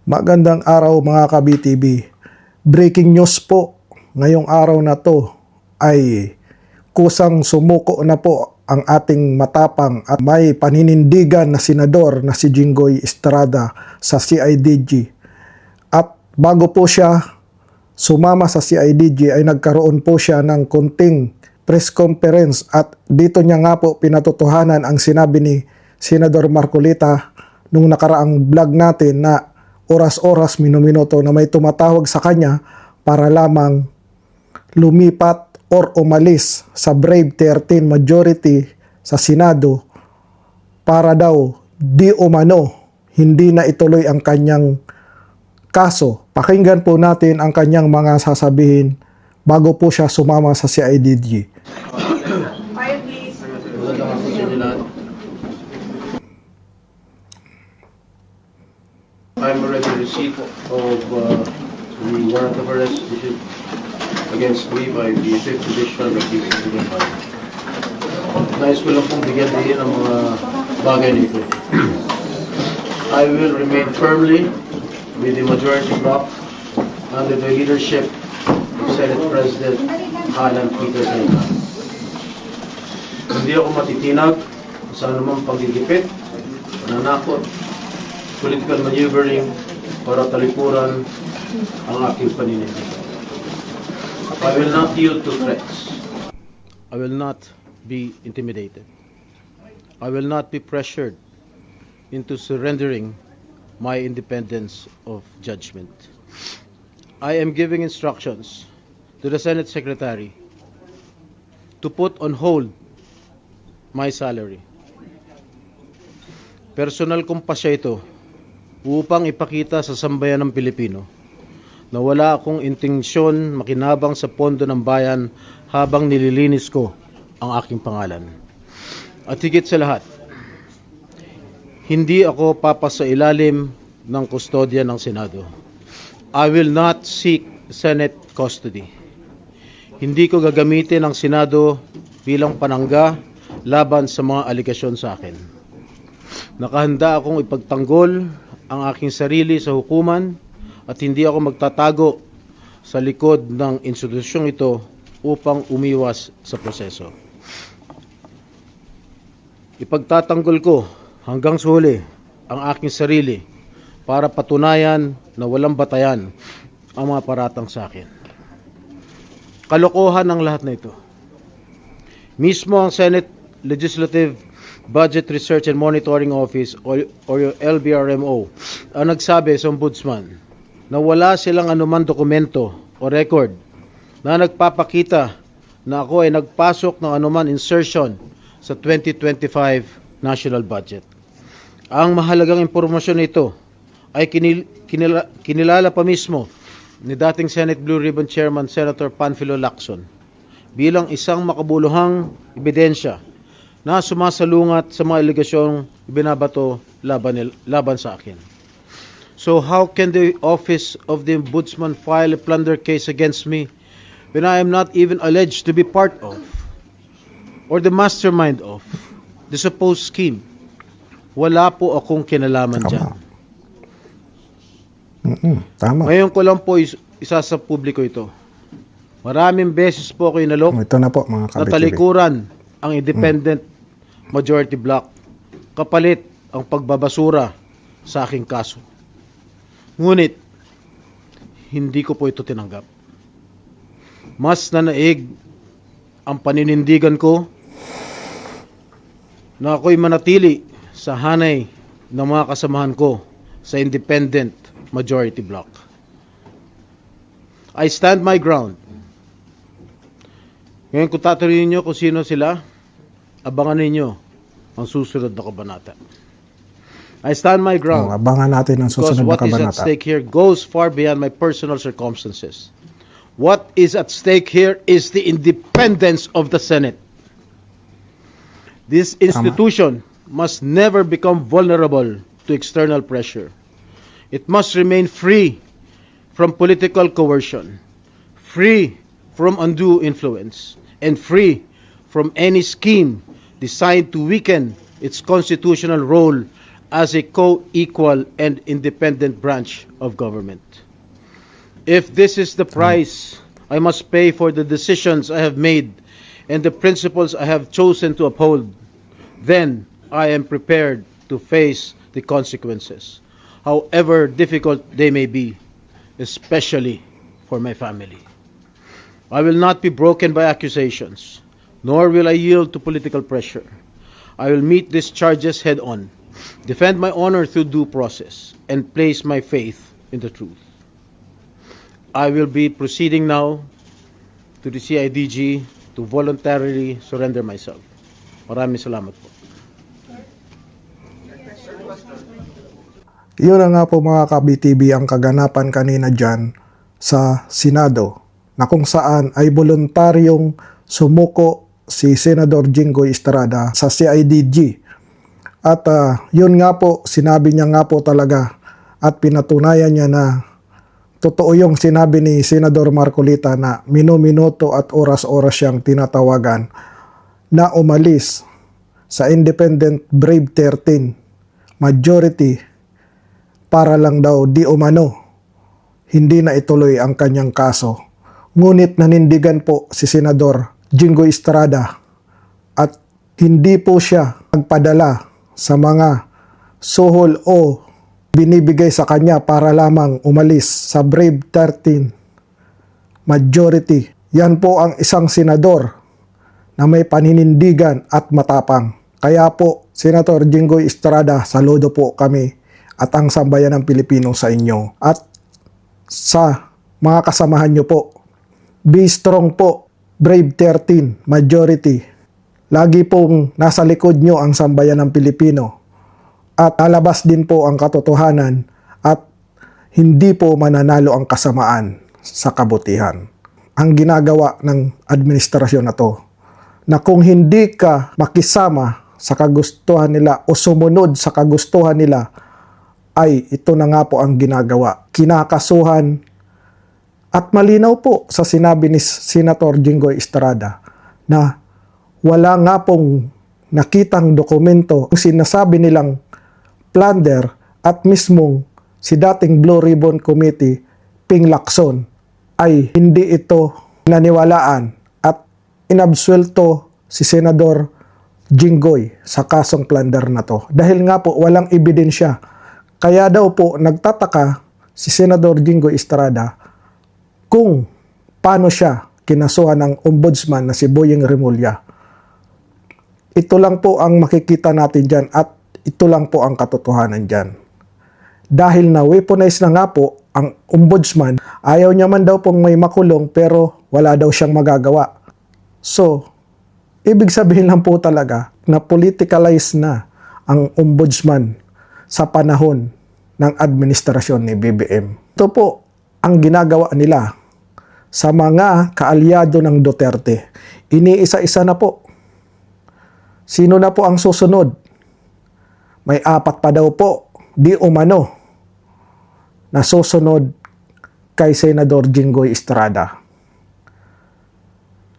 Magandang araw mga ka-BTV. Breaking news po. Ngayong araw na to ay kusang sumuko na po ang ating matapang at may paninindigan na senador na si Jinggoy Estrada sa CIDG. At bago po siya sumama sa CIDG ay nagkaroon po siya ng konting press conference at dito niya nga po pinatotohanan ang sinabi ni Senador Marcolita nung nakaraang vlog natin na oras-oras, minuminuto na may tumatawag sa kanya para lamang lumipat or umalis sa Brave 13 majority sa Senado para daw di umano hindi na ituloy ang kanyang kaso. Pakinggan po natin ang kanyang mga sasabihin bago po siya sumama sa CIDG. I'm already receipt of the warrant of arrest issued against me by the 5th Division of the Civil Fire. Nais ko lang pong bigyan din ang mga bagay nito. I will remain firmly with the majority bloc under the leadership of Senate President Alan Peter Cayetano. Hindi ako matitinag sa anumang pagigipit, pananakot, political maneuvering para talikuran ang aking paninindigan. I will not yield to threats. I will not be intimidated. I will not be pressured into surrendering my independence of judgment. I am giving instructions to the Senate Secretary to put on hold my salary. Personal kong pasya ito upang ipakita sa sambayan ng Pilipino na wala akong intensyon makinabang sa pondo ng bayan habang nililinis ko ang aking pangalan. At higit sa lahat, hindi ako papasailalim ng kustodya ng Senado. I will not seek Senate custody. Hindi ko gagamitin ang Senado bilang panangga laban sa mga aligasyon sa akin. Nakahanda akong ipagtanggol ang aking sarili sa hukuman at hindi ako magtatago sa likod ng institusyong ito upang umiwas sa proseso. Ipagtatanggol ko hanggang sa huli ang aking sarili para patunayan na walang batayan ang mga paratang sa akin. Kalokohan ang lahat na ito. Mismo ang Senate Legislative Budget Research and Monitoring Office or yung LBRMO ang nagsabi sa ombudsman na wala silang anumang dokumento o record na nagpapakita na ako ay nagpasok ng anuman insertion sa 2025 national budget. Ang mahalagang impormasyon nito ay kinilala pa mismo ni dating Senate Blue Ribbon Chairman Senator Panfilo Lacson bilang isang makabuluhang ebidensya na sumasalungat sa mga aligasyong binabato laban sa akin. So how can the office of the ombudsman file a plunder case against me when I am not even alleged to be part of or the mastermind of the supposed scheme? Wala po akong kinalaman dyan. Tama. Ngayon ko lang po isa sa publiko ito. Maraming beses po ako inalok Ito na po mga na ka-BTV. talikuran ang independent majority bloc kapalit ang pagbabasura sa aking kaso. Ngunit hindi ko po ito tinanggap. Mas nanaig ang paninindigan ko na ako'y manatili sa hanay ng mga kasamahan ko sa independent majority bloc. I stand my ground. Ngayon kung tatanungin niyo kung sino sila, abangan ninyo ang susunod na kabanata. I stand my ground Abangan natin ang because susunod na what is at kabanata. stake here goes far beyond my personal circumstances. What is at stake here is the independence of the Senate. This institution must never become vulnerable to external pressure. It must remain free from political coercion, free from undue influence, and free from any scheme designed to weaken its constitutional role as a co-equal and independent branch of government. If this is the price I must pay for the decisions I have made and the principles I have chosen to uphold, then I am prepared to face the consequences, however difficult they may be, especially for my family. I will not be broken by accusations, nor will I yield to political pressure. I will meet these charges head on, defend my honor through due process, and place my faith in the truth. I will be proceeding now to the CIDG to voluntarily surrender myself. Maraming salamat po. Yun na nga po mga ka-BTB ang kaganapan kanina dyan sa Senado na kung saan ay voluntaryong sumuko si Senador Jinggoy Estrada sa CIDG. At yun nga po, sinabi niya nga po talaga at pinatunayan niya na totoo yung sinabi ni Senador Marcolita na minuminuto at oras-oras siyang tinatawagan na umalis sa Independent Brave 13 majority para lang daw di umano hindi na ituloy ang kanyang kaso. Ngunit nanindigan po si Senador Jinggoy Estrada at hindi po siya nagpadala sa mga suhol o binibigay sa kanya para lamang umalis sa Brave 13 majority. Yan po ang isang senador na may paninindigan at matapang. Kaya po, Senator Jinggoy Estrada, saludo po kami at ang sambayan ng Pilipino sa inyo. At sa mga kasamahan nyo po, be strong po, Brave 13 majority. Lagi pong nasa likod nyo ang sambayan ng Pilipino. At alabas din po ang katotohanan at hindi po mananalo ang kasamaan sa kabutihan. Ang ginagawa ng administrasyon na to, na kung hindi ka makisama sa kagustuhan nila o sumunod sa kagustuhan nila, ay ito na nga po ang ginagawa. Kinakasuhan at malinaw po sa sinabi ni Senator Jinggoy Estrada na wala nga pong nakitang dokumento kung sinasabi nilang plunder at mismong si dating Blue Ribbon Committee Ping Lacson ay hindi ito naniwalaan at inabsuelto si Senador Jinggoy sa kasong plunder na to. Dahil nga po walang ebidensya. Kaya daw po nagtataka si Senador Jinggoy Estrada kung paano siya kinasuhan ng ombudsman na si Boyeng Remulla. Ito lang po ang makikita natin dyan at ito lang po ang katotohanan dyan. Dahil na weaponize na nga po ang ombudsman, ayaw niya man daw pong may makulong pero wala daw siyang magagawa. So, ibig sabihin lang po talaga na politicalize na ang ombudsman sa panahon ng administrasyon ni BBM. Ito po ang ginagawa nila sa mga kaalyado ng Duterte. Iniisa-isa na po. Sino na po ang susunod? May 4 pa daw po, di umano, na susunod kay Senador Jinggoy Estrada.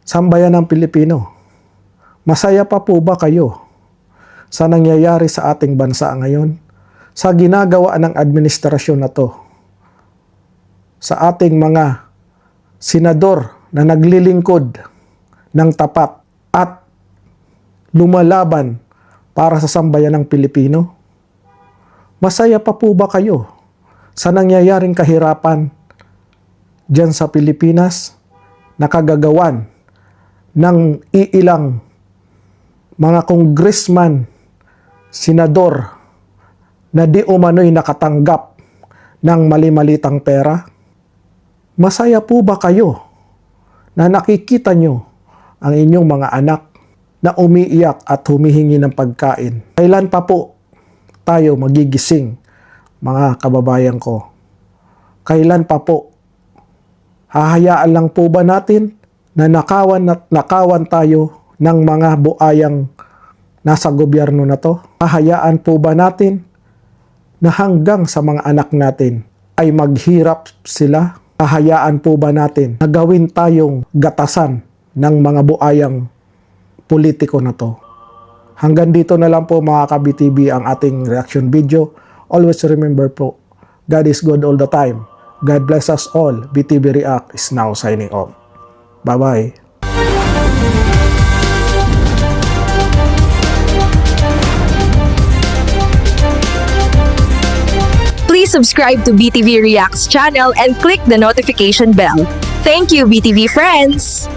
Sambayan ng Pilipino, masaya pa po ba kayo sa nangyayari sa ating bansa ngayon? Sa ginagawa ng administrasyon na to? Sa ating mga senador na naglilingkod ng tapat at lumalaban para sa sambayan ng Pilipino? Masaya pa po ba kayo sa nangyayaring kahirapan dyan sa Pilipinas na kagagawan ng iilang mga congressman, senador na di umano'y nakatanggap ng mali-malitang pera? Masaya po ba kayo na nakikita nyo ang inyong mga anak na umiiyak at humihingi ng pagkain? Kailan pa po tayo magigising, mga kababayan ko? Kailan pa po? Hahayaan lang po ba natin na nakawan tayo ng mga buayang nasa gobyerno na to? Hahayaan po ba natin na hanggang sa mga anak natin ay maghirap sila? Hahayaan po ba natin na gawin tayong gatasan ng mga buayang politiko na to? Hanggang dito na lang po mga ka-BTV ang ating reaction video. Always remember po, God is good all the time. God bless us all. BTV React is now signing off. Bye-bye. Please subscribe to BTV Reacts channel and click the notification bell. Thank you, BTV friends!